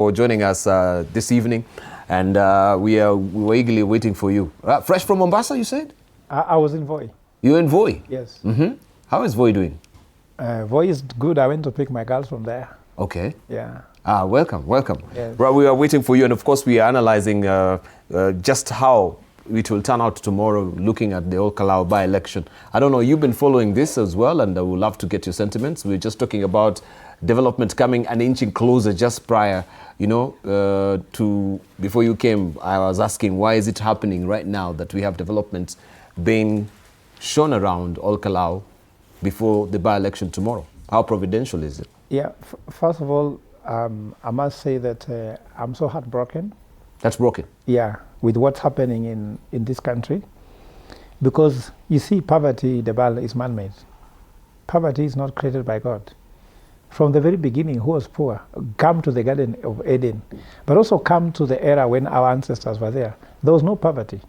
for joining us this evening, and we were eagerly waiting for you. Fresh from Mombasa, you said? I was in Voi. You were in Voi? Yes. Mm-hmm. How is Voi doing? Voi is good. I went to pick my girls from there. Okay. Yeah. Welcome. Yes. Well, we are waiting for you, and of course we are analyzing just how it will turn out tomorrow, looking at the Ogola by-election. I don't know, you've been following this as well, and I would love to get your sentiments. We're just talking about development coming and inching closer just prior, to before you came. I was asking, why is it happening right now that we have developments being shown around Ogola before the by-election tomorrow? How providential is it? Yeah, first of all, I must say that I'm so heartbroken. That's broken? Yeah, with what's happening in this country. Because you see, poverty, Debal, is man-made. Poverty is not created by God. From the very beginning, who was poor? Come to the Garden of Eden, but also come to the era when our ancestors were there. There was no poverty.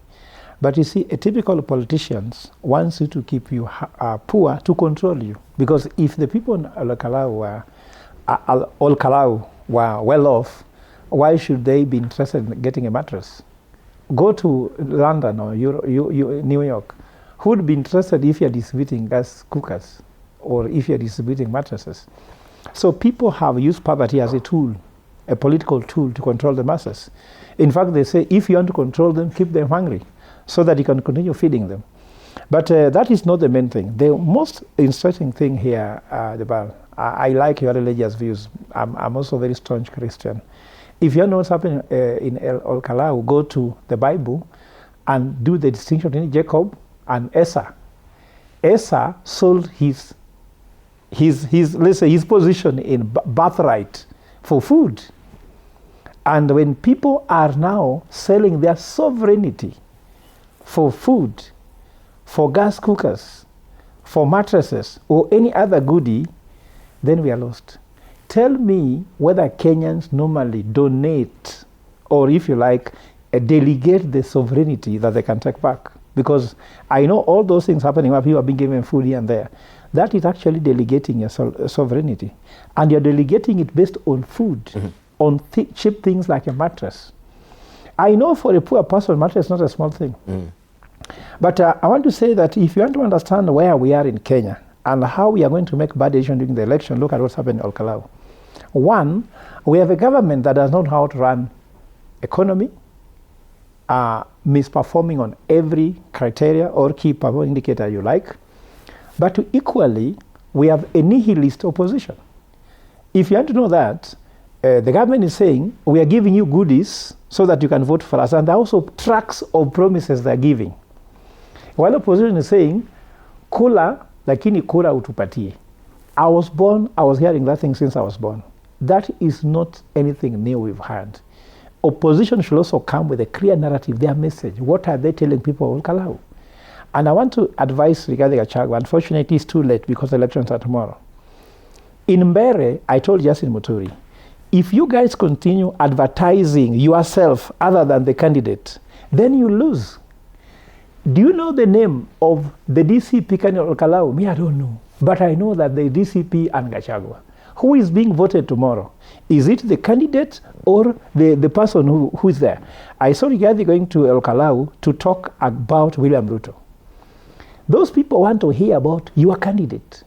But you see, a typical politicians wants you to keep you poor to control you. Because if the people in Ogola were well off, why should they be interested in getting a mattress? Go to London or New York. Who would be interested if you're distributing gas cookers or if you're distributing mattresses? So people have used poverty as a tool, a political tool to control the masses. In fact, they say if you want to control them, keep them hungry so that you can continue feeding them. But that is not the main thing. The most interesting thing here, Debal, I like your religious views. I'm also a very staunch Christian. If you know what's happening in Ogola, go to the Bible and do the distinction between Jacob and Esau. Esau sold his let's say his position in birthright for food. And when people are now selling their sovereignty for food, for gas cookers, for mattresses, or any other goodie, then we are lost. Tell me whether Kenyans normally donate, or if you like, delegate the sovereignty that they can take back. Because I know all those things happening where people are being given food here and there. That is actually delegating your sovereignty. And you're delegating it based on food, on cheap things like a mattress. I know for a poor person, mattress is not a small thing. But I want to say that if you want to understand where we are in Kenya and how we are going to make bad decisions during the election, look at what's happening in Ogola. One, we have a government that does not know how to run economy, misperforming on every criteria or key performance indicator you like. But equally, we have a nihilist opposition. If you want to know that, the government is saying, we are giving you goodies so that you can vote for us. And there are also tracks of promises they're giving. While opposition is saying, kula, lakini kura utupatie. I was hearing that thing since I was born. That is not anything new we've had. Opposition should also come with a clear narrative, their message. What are they telling people of Ogola? And I want to advise regarding Gachagua. Unfortunately, it's too late because the elections are tomorrow. In Mbere, I told Justin Muturi, if you guys continue advertising yourself other than the candidate, then you lose. Do you know the name of the DCP candidate of Ogola? Me, I don't know. But I know that the DCP and Gachagua. Who is being voted tomorrow? Is it the candidate or the person who is there? I saw Rigathi going to Ogola to talk about William Ruto. Those people want to hear about your candidate.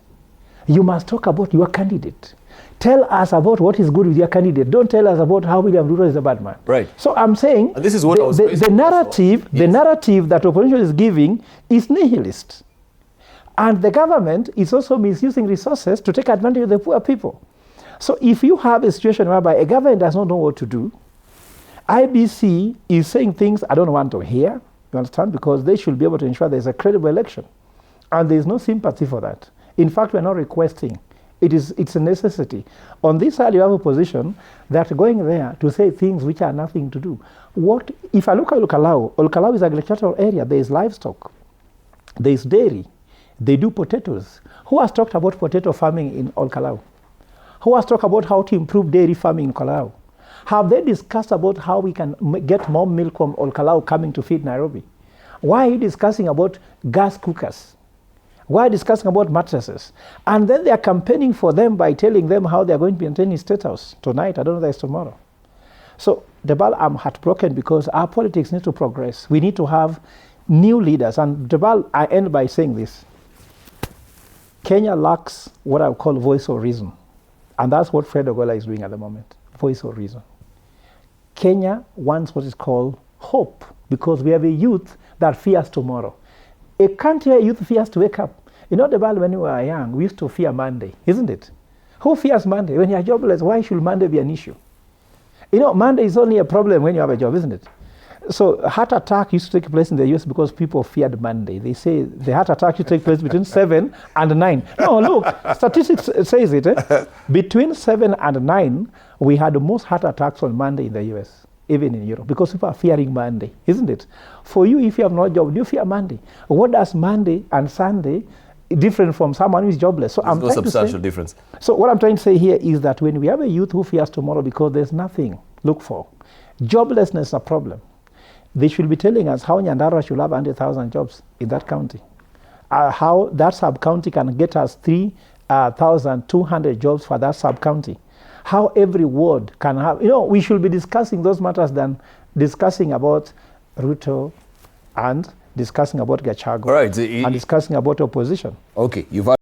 You must talk about your candidate. Tell us about what is good with your candidate. Don't tell us about how William Ruto is a bad man. Right. So I'm saying and this is what the narrative that opposition is giving is nihilist. And the government is also misusing resources to take advantage of the poor people. So if you have a situation whereby a government does not know what to do, IBC is saying things I don't want to hear, you understand, because they should be able to ensure there's a credible election. And there's no sympathy for that. In fact, we're not requesting. It's a necessity. On this side, you have a position that are going there to say things which are nothing to do. What if I look at Ogola is an agricultural area. There is livestock. There is dairy. They do potatoes. Who has talked about potato farming in Ogola? Who has talked about how to improve dairy farming in Ogola? Have they discussed about how we can get more milk from Ogola coming to feed Nairobi? Why are you discussing about gas cookers? Why are you discussing about mattresses? And then they are campaigning for them by telling them how they are going to be attending State House tonight. I don't know if it's tomorrow. So, Debal, I'm heartbroken because our politics need to progress. We need to have new leaders. And Debal, I end by saying this. Kenya lacks what I would call voice of reason. And that's what Fred Ogola is doing at the moment, voice of reason. Kenya wants what is called hope, because we have a youth that fears tomorrow. A country where youth fears to wake up. You know, Debal, when we were young, we used to fear Monday, isn't it? Who fears Monday? When you're jobless, why should Monday be an issue? You know, Monday is only a problem when you have a job, isn't it? So heart attack used to take place in the US because people feared Monday. They say the heart attack should take place between 7 and 9. No, look, statistics says it. Between 7 and 9, we had the most heart attacks on Monday in the US, even in Europe, because people are fearing Monday, isn't it? For you, if you have no job, do you fear Monday? What does Monday and Sunday different from someone who is jobless? So there's no substantial difference. So what I'm trying to say here is that when we have a youth who fears tomorrow because there's nothing, look for. Joblessness is a problem. They should be telling us how Nyandarua should have 100,000 jobs in that county. How that sub-county can get us 3,200 jobs for that sub-county. How every ward can have, you know, we should be discussing those matters than discussing about Ruto and discussing about Gachago, right, and discussing about opposition. Okay, you've